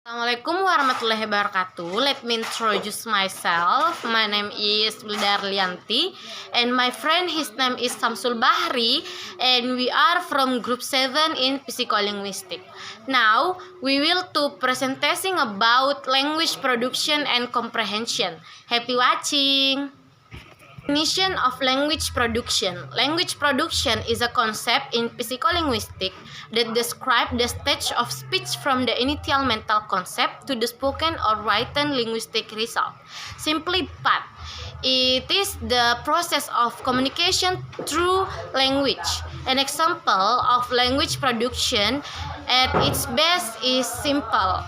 Assalamualaikum warahmatullahi wabarakatuh. Let me introduce myself. My name is Wilda Lianti and my friend his name is Samsul Bahri, and we are from group 7 in psycholinguistic. Now we will do presentation about language production and comprehension. Happy watching. Definition of language production. Language production is a concept in psycholinguistics that describes the stage of speech from the initial mental concept to the spoken or written linguistic result. Simply put, it is the process of communication through language. An example of language production at its best is simple.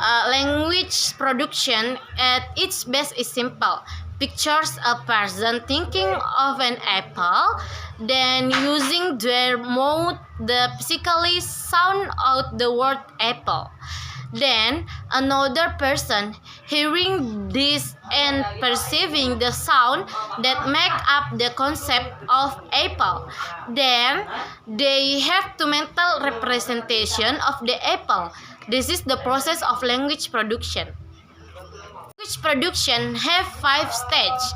Language production at its best is simple. Pictures a person thinking of an apple, then using their mouth to physically sound out the word apple. Then another person hearing this and perceiving the sound that make up the concept of apple. Then they have the mental representation of the apple. This is the process of language production. Language production have 5 stages.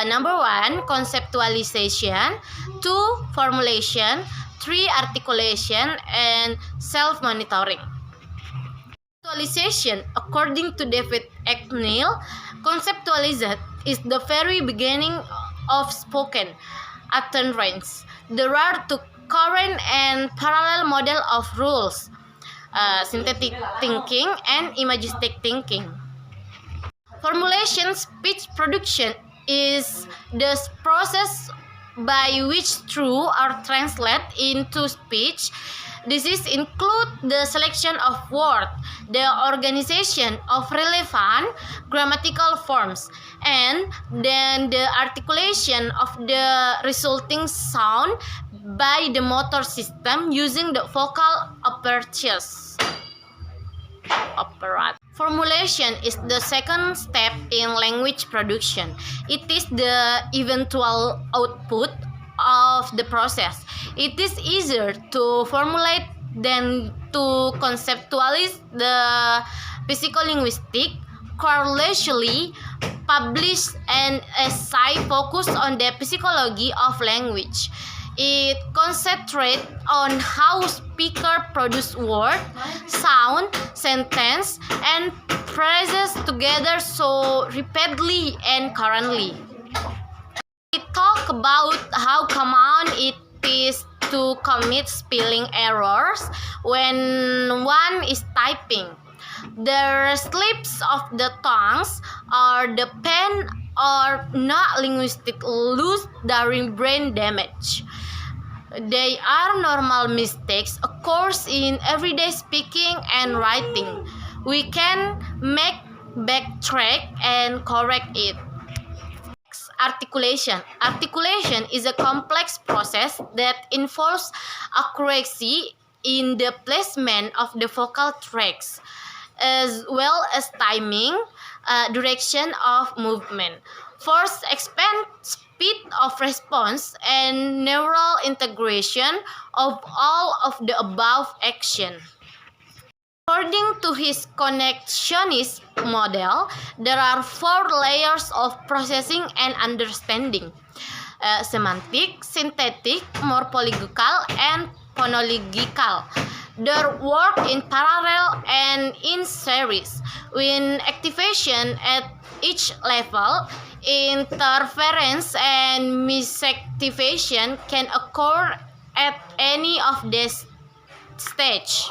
Number 1, conceptualization. 2, formulation. 3, articulation, and self-monitoring. Conceptualization, according to David Ecknell, conceptualization is the very beginning of spoken utterance. There are 2 current and parallel models of rules. Synthetic thinking and imagistic thinking. Formulation speech production is the process by which truths are translated into speech. This include the selection of words, the organization of relevant grammatical forms, and then the articulation of the resulting sound by the motor system using the vocal apparatus. Formulation is the second step in language production. It is the eventual output of the process. It is easier to formulate than to conceptualize. The psycholinguistic correlationally published an essay focused on the psychology of language. It concentrates on how speakers produce words, sound, sentence, and phrases together so rapidly and currently. We talk about how common it is to commit spelling errors when one is typing. The slips of the tongues or the pen are not linguistic loss during brain damage. They are normal mistakes occurs in everyday speaking and writing. We can backtrack and correct it. Articulation. Articulation is a complex process that involves accuracy in the placement of the vocal tracks, as well as timing, direction of movement, force, expand, speed of response, and neural integration of all of the above action. According to his connectionist model, there are 4 layers of processing and understanding: semantic, synthetic, morphological, and phonological. They work in parallel and in series. When activation at each level, interference and misactivation can occur at any of these stages.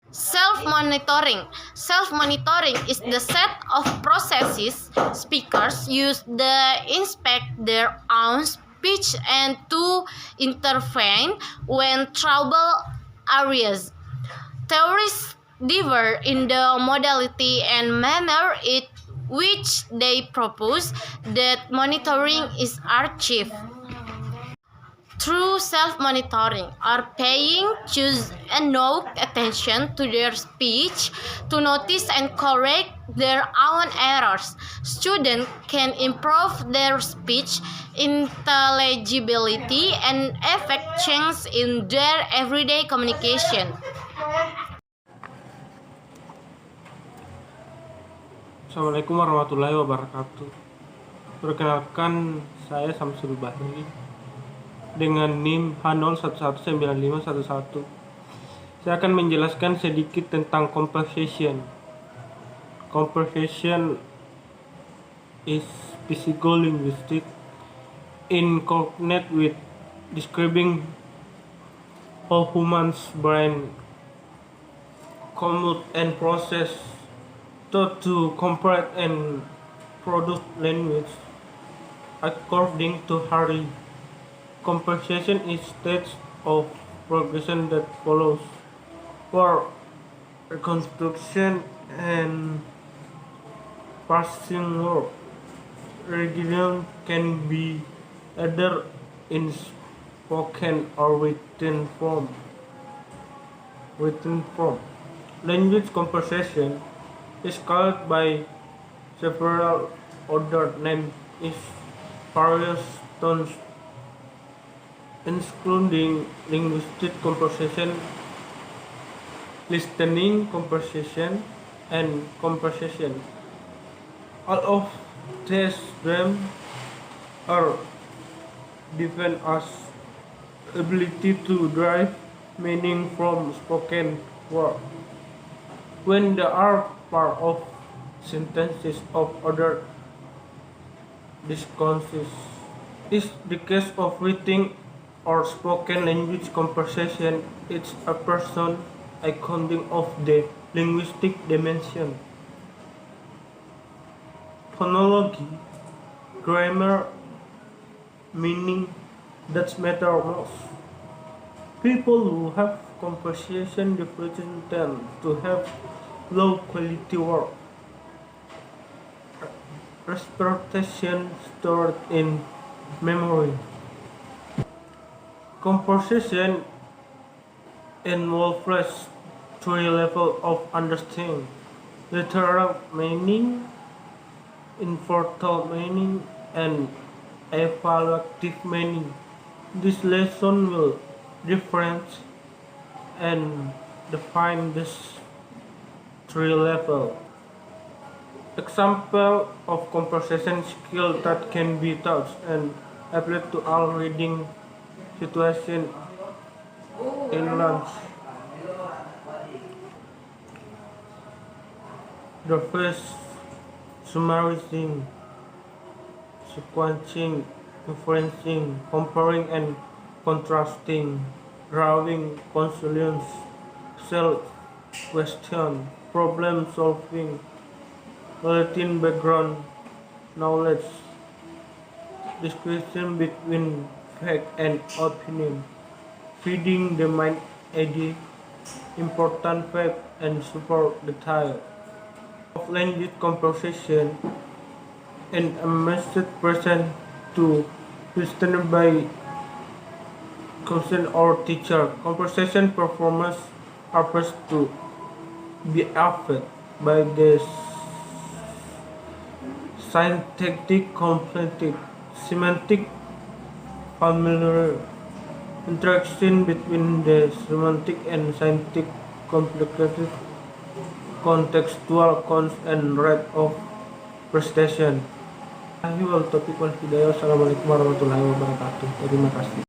Self-monitoring. Self-monitoring is the set of processes speakers use to inspect their own speech and to intervene when trouble arises. Theories differ in the modality and manner in which they propose that monitoring is achieved. through self-monitoring or paying choose and no attention to their speech to notice and correct their own errors. Students can improve their speech intelligibility and affect change in their everyday communication. Assalamualaikum warahmatullahi wabarakatuh. Perkenalkan, saya Samsul Bahri dengan NIM H01195511. Saya akan menjelaskan sedikit tentang composition. Composition is physico-linguistic in cognate with describing how humans brain commute and process thought to comprehend and produce language. According to Harry, composition is stage of progression that follows, where reconstruction and parsing work region can be either in spoken or written form. Language composition is called by several other names in various tones, including linguistic composition, listening composition, and composition. All of these terms are defined as ability to derive meaning from spoken word when they are part of sentences of other discourses. In the case of written or spoken language composition, it's a person accounting of the linguistic dimension. Phonology, grammar, meaning, that matter most. People who have composition deficient tend to have low quality work. Representation stored in memory. Composition involves three levels of understanding: literal meaning, inferential meaning, and evaluative meaning. This lesson will differentiate and define this three level. Example of composition skill that can be taught and applied to all reading situation in lunch. The first, summarizing, sequencing, inferencing, comparing and contrasting, drawing conclusions, self-question, problem solving, relating background knowledge, distinction between fact and opinion, feeding the mind idea, important fact and super detail. Of language composition and a message present to listener by cousin or teacher. Conversation performance appears to be affected by the syntactic, cognitive, semantic, familiar interaction between the semantic and syntactic, complicated, contextual, and rate of prestation. Assalamualaikum warahmatullahi wabarakatuh. Terima kasih.